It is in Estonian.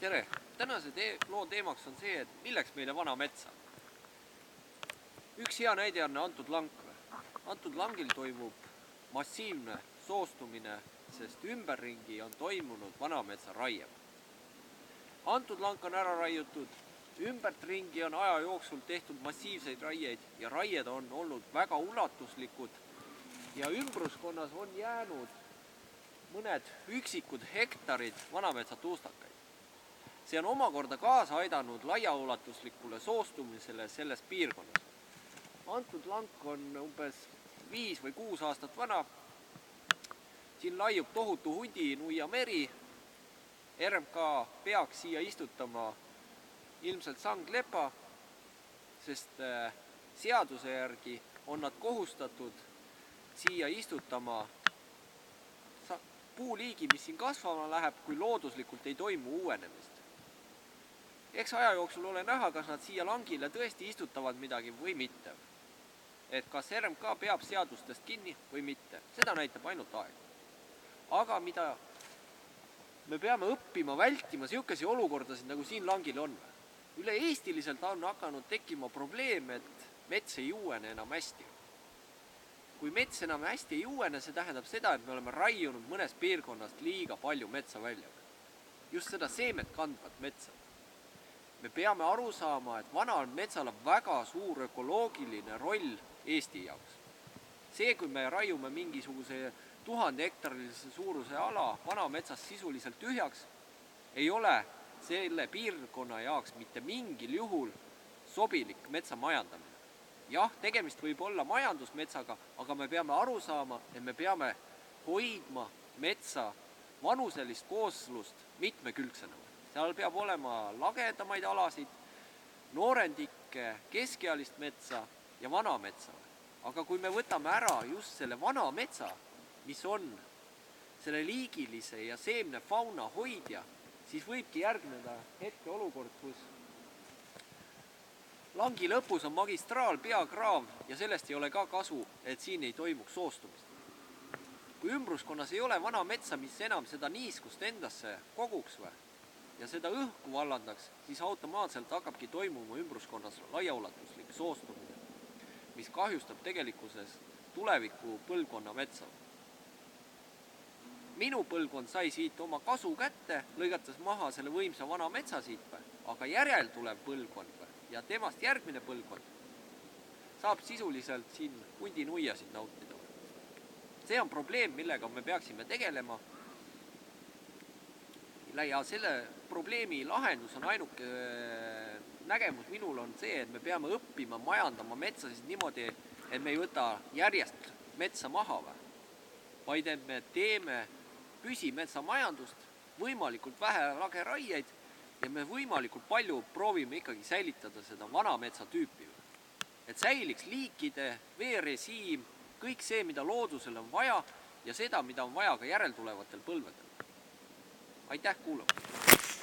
Tere! Tänase loo teemaks on see, et milleks meile vana metsa. Üks hea näide on antud lang. Antud langil toimub massiivne soostumine, sest ümberringi on toimunud vanametsa raie. Antud lang on ära raiutud, ümbert ringi on aja jooksul tehtud massiivseid raieid ja raied on olnud väga ulatuslikud ja ümbruskonnas on jäänud mõned üksikud hektarid vanametsa tuustakaid. See on omakorda kaasa aidanud laiaulatuslikule soostumisele selles piirkonnas. Antud lang on umbes 5 või 6 aastat vana. Siin laiub tohutu hundinuia meri. RMK peaks siia istutama ilmselt sanglepa, sest seaduse järgi on nad kohustatud siia istutama puuliigi, mis siin kasvama läheb, kui looduslikult ei toimu uuenemist. Eks aja jooksul ole näha, kas nad siia langile tõesti istutavad midagi või mitte. Et kas RMK peab seadustest kinni või mitte. Seda näitab ainult aeg. Aga mida me peame õppima vältima siukesi olukordasid, nagu siin langil on. Üle eestiliselt on hakanud tekkima probleem, et mets ei uuene enam hästi. Kui mets enam hästi ei uuene, see tähendab seda, et me oleme raiunud mõnes piirkonnast liiga palju metsa välja. Just seda seemet kandvat metsa. Me peame aru saama, et vanal metsal on väga suur ökoloogiline roll Eesti jaoks. See, kui me raiume mingisuguse 1000 hektarilise suuruse ala vana metsast sisuliselt tühjaks, ei ole selle piirkonna jaoks mitte mingil juhul sobilik metsa majandamine. Jah, tegemist võib olla majandusmetsaga, aga me peame aru saama, et me peame hoidma metsa vanuselist kooslust mitmekülgsena. Seal peab olema lagedamaid alasid, noorendikke, keskealist metsa ja vana metsa. Aga kui me võtame ära just selle vana metsa, mis on selle liigilise ja seemne fauna hoidja, siis võibki järgneda hetke olukord, kus langi lõpus on magistraal, peakraav ja sellest ei ole ka kasu, et siin ei toimuks soostumist. Kui ümbruskonnas ei ole vana metsa, mis enam seda niiskust endasse koguks ja seda õhku vallandaks, siis automaatselt hakkabki toimuma ümbruskonnas laiaulatuslik soostumine, mis kahjustab tegelikkuses tuleviku põlvkonna metsa. Minu põlvkond sai siit oma kasu kätte, lõigates maha selle võimsa vana metsa siit, aga järel tulev põlvkond ja temast järgmine põlvkond saab sisuliselt siin hundinuiasid nautida. See on probleem, millega me peaksime tegelema. Ja selle probleemi lahendus on ainuke nägemus minul on see, et me peame õppima majandama metsa siis niimoodi, et me ei võta järjest metsa maha, vaid et me teeme püsimetsa majandust, võimalikult vähe lageraied ja me võimalikult palju proovime ikkagi säilitada seda vana metsa tüüpi. Et säiliks liikide, veeresiim, kõik see, mida loodusel on vaja ja seda, mida on vaja ka järeltulevatel põlvedel. Aitäh kuulamast!